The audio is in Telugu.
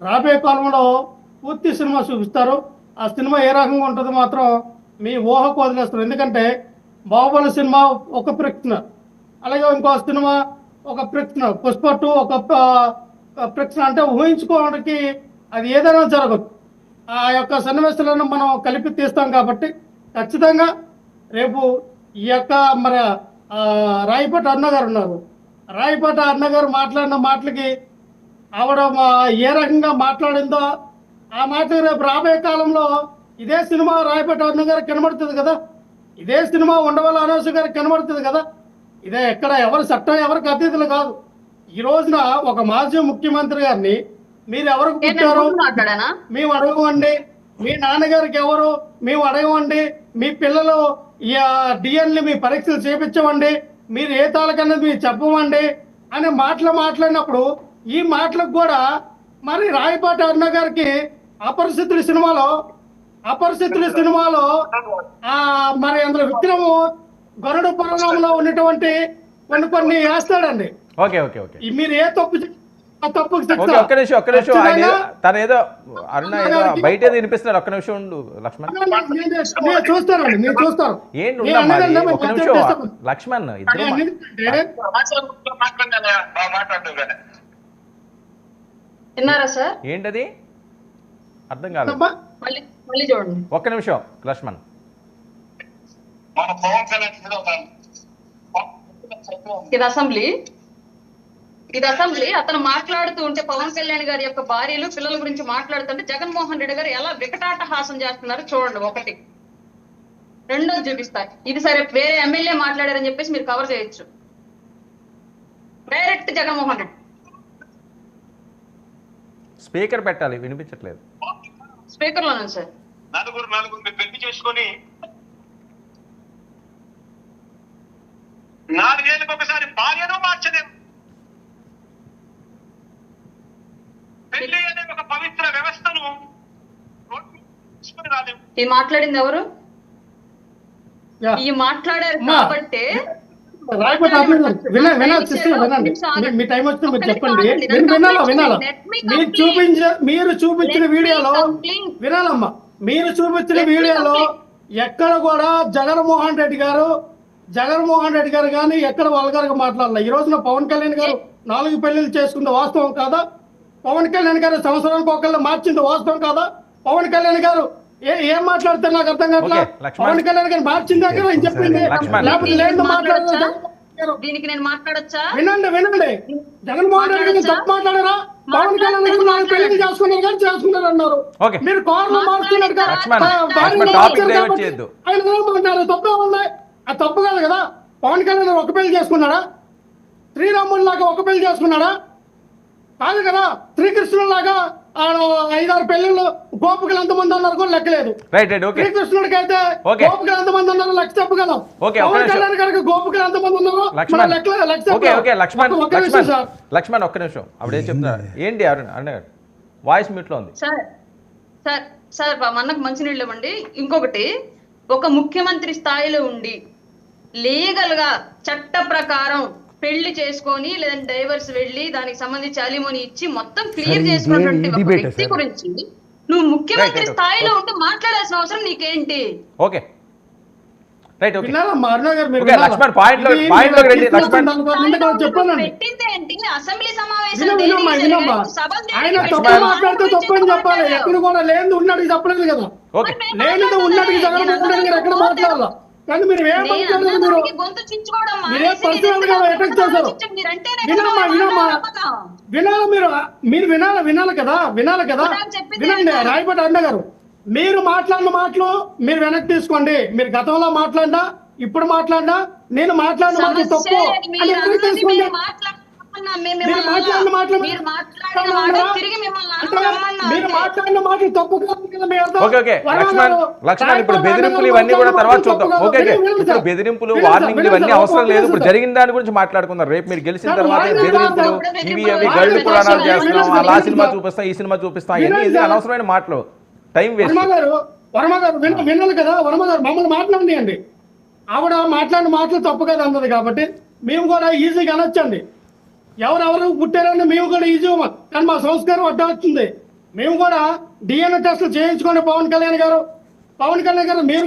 రాబోయే కాలంలో పూర్తి సినిమా చూపిస్తారు. ఆ సినిమా ఏ రకంగా ఉంటుందో మాత్రం మీ ఊహకు వదిలేస్తారు. ఎందుకంటే బాహుబలి సినిమా ఒక ప్రశ్న, అలాగే ఇంకో సినిమా ఒక ప్రశ్న, పుష్ప 2 ఒక ప్రశ్న. అంటే ఊహించుకోవడానికి అది ఏదైనా జరగదు. ఆ యొక్క సన్నివేశాలను మనం కలిపి తీస్తాం కాబట్టి ఖచ్చితంగా రేపు ఈ యొక్క మరి రాయపాటి అన్న గారు ఉన్నారు. రాయపాటి అన్న గారు మాట్లాడిన మాటలకి ఆవిడ ఏ రకంగా మాట్లాడిందో ఆ మాట రేపు రాబోయే కాలంలో ఇదే సినిమా రాయపాటి అన్న గారికి కనబడుతుంది కదా, ఇదే సినిమా ఉండవల్లి అనూష గారికి కనబడుతుంది కదా. ఇదే ఎక్కడ ఎవరు చట్టం ఎవరికి అతీతులు కాదు. ఈ రోజున ఒక మాజీ ముఖ్యమంత్రి గారిని మీరు ఎవరికి పుట్టారు మేము అడగమండి, మీ నాన్నగారికి ఎవరు మేము అడగమండి, మీ పిల్లలు డిఎన్ఏ మీ పరీక్షలు చేపించమండి, మీరు ఏ తాలకన్నది మీరు చెప్పమండి అనే మాటలు మాట్లాడినప్పుడు ఈ మాటలకు కూడా మరి రాయపాటి అన్న గారికి అపరిస్థితుల సినిమాలో మరి అందులో విక్రము గరుడ పురాణంలో ఉన్నటువంటి కొన్ని వేస్తాడండి. ఓకే ఓకే ఓకే మీరు ఏ తప్పు ఒక్క నిమిషం తన ఏదో అరుణ ఏదో బయట ఏదో వినిపిస్తున్నారు. ఒక్క నిమిషం ఉండు లక్ష్మణ్. చూస్తానండి, మీరు చూస్తారు. ఏంటి ఒక్క నిమిషం లక్ష్మణ్, ఇద్దరు విన్నారా సార్? ఏంటది అర్థం కాలేదు. ఒక్క నిమిషం లక్ష్మణ్. ఇది అసెంబ్లీ అతను మాట్లాడుతూ ఉంటే పవన్ కళ్యాణ్ గారి యొక్క భార్యలు పిల్లల గురించి మాట్లాడుతుంటే జగన్మోహన్ రెడ్డి గారు ఎలా వికటాటహాసం చేస్తున్నారు చూడండి. ఒకటి. రెండోది చూపిస్తా. ఇది సరే వేరే ఎమ్మెల్యే మాట్లాడారని చెప్పేసి మీరు కవర్ చేయొచ్చు. డైరెక్ట్ జగన్మోహన్ రెడ్డి స్పీకర్ పెట్టాలి, వినిపించట్లేదు. స్పీకర్ లోనే సార్. నలుగురు పెళ్లి చేసుకొని 4 ఏళ్ళకి ఒకసారి భార్యను మార్చలేము. పెళ్లి అనే ఒక పవిత్ర వ్యవస్థను రాలేము. ఈ మాట్లాడింది ఎవరు? ఈ మాట్లాడారు కాబట్టి మీ టైం వచ్చిన మీరు చెప్పండి. మీరు చూపించిన వీడియోలో వినాలమ్మా, మీరు చూపించిన వీడియోలో ఎక్కడ కూడా జగన్మోహన్ రెడ్డి గారు కానీ ఎక్కడ వల్గర్గా మాట్లాడాలి. ఈ రోజున పవన్ కళ్యాణ్ గారు 4 పెళ్లిళ్ళు చేసుకుంది వాస్తవం కాదా? పవన్ కళ్యాణ్ గారు సంవత్సరానికి ఒకళ్ళు మార్చింది వాస్తవం కాదా? పవన్ కళ్యాణ్ గారు ఏం మాట్లాడితే నాకు అర్థం కావట్లేదు. పవన్ కళ్యాణ్ గారు మార్చింది దగ్గర ఏం చెప్పింది, లేకపోతే లేదు మాట్లాడదు. దీనికి నేను మాట్లాడచ్చా? వినండి. జగన్మోహన్ రెడ్డి గారు తప్పు మాట్లాడారా? పవన్ కళ్యాణ్ గారు 4 పెళ్లి చేసుకున్నారు కానీ చేసుకున్నారు అన్నారు. మీరు కార్లు మారుతున్నారు కదా, ఆయన ఏమంటారు? తప్పే ఉంది. అది తప్పు కాదు కదా. పవన్ కళ్యాణ్ ఒక పెళ్లి చేసుకున్నాడా? శ్రీరాముడు లాగా ఒక పెళ్లి చేసుకున్నాడా? కాదు కదా. శ్రీకృష్ణుడు లాగా 5-6 పెళ్లిళ్ళు గోపికలు ఎంతమంది అన్నారు కూడా లెక్కలేదు. శ్రీకృష్ణుడికి అయితే గోపికలు ఎంతమంది అన్నారు లెక్క చెప్పగలం. పవన్ కళ్యాణ్ గారికి గోపికలు ఎంతమంది ఉన్నారు లక్ష్మణ్ ఒక్క నిమిషం. అప్పుడే చెప్తున్నారు ఏంటి అరుణ వాయిస్ మ్యూట్ లో ఉంది. సార్ మనకు మంచినీళ్ళు ఇవ్వండి. ఇంకొకటి, ఒక ముఖ్యమంత్రి స్థాయిలో ఉండి లీగల్ గా చట్ట ప్రకారం పెళ్లి చేసుకొని లేదంటే డైవర్స్ వెళ్ళి దానికి సంబంధించి అలిమోని ఇచ్చి మొత్తం క్లియర్ చేసుకున్నటువంటి ఒక వ్యక్తి గురించి నువ్వు ముఖ్యమంత్రి స్థాయిలో ఉంటూ మాట్లాడాల్సిన అవసరం నీకేంటి? Okay right okay Lakshman point లో రండి. లక్ష్మణ్ పెట్టింది ఏంటి? అసెంబ్లీ సమావేశం ఆయన తప్పు మాట్లాడితే తప్పు అని చెప్పాలి. ఎక్కడ కూడా లేదు ఉన్నట్టుగా చెప్పలేదు కదా. లేదు ఉన్నట్టుగా జగన్మోహన్ రెడ్డి గారు ఎక్కడ మాట్లాడాలా? కానీ మీరు మీరే పర్సనల్ గా అటాక్ చేశారు. వినాలి కదా. వినండి రాయపాటి అన్న గారు, మీరు మాట్లాడిన మాటలు మీరు వెనక్కి తీసుకోండి. మీరు గతంలో మాట్లాడినా ఇప్పుడు మాట్లాడినా నేను మాట్లాడిన మాటలు తప్పు అని వెనక్కి తీసుకోండి. మీరు మాట్లాడిన మాటలు తప్పు లక్ష్మణ్ ఇప్పుడు బెదిరింపులు ఇవన్నీ కూడా తర్వాత చూద్దాం. ఓకే ఇప్పుడు బెదిరింపులు వార్నింగ్లు ఇవన్నీ అవసరం లేదు. ఇప్పుడు జరిగిన దాని గురించి మాట్లాడుకుందాం. రేపు మీరు గెలిచిన తర్వాత బెదిరింపులు ఇవి అవి గరుడు పురాణాలు చేస్తున్నాం, అలా సినిమా చూపిస్తాం, ఈ సినిమా చూపిస్తాం, ఇవన్నీ ఇది అనవసరమైన మాటలు. Time waste. వర్మ గారు వినాలి కదా. వర్మ గారు మమ్మల్ని మాట్లాడండి. ఆవిడ మాట్లాడిన మాటలు తప్పు కదా అన్నది కాబట్టి మేము కూడా ఈజీగా అనొచ్చండి. ఎవరెవరు పుట్టారని మేము కూడా ఈజీ. కానీ మా సంస్కారం అడ్డం వచ్చింది. మేము కూడా డిఎన్ఏ టెస్టులు చేయించుకోండి పవన్ కళ్యాణ్ గారు మీరు కూడా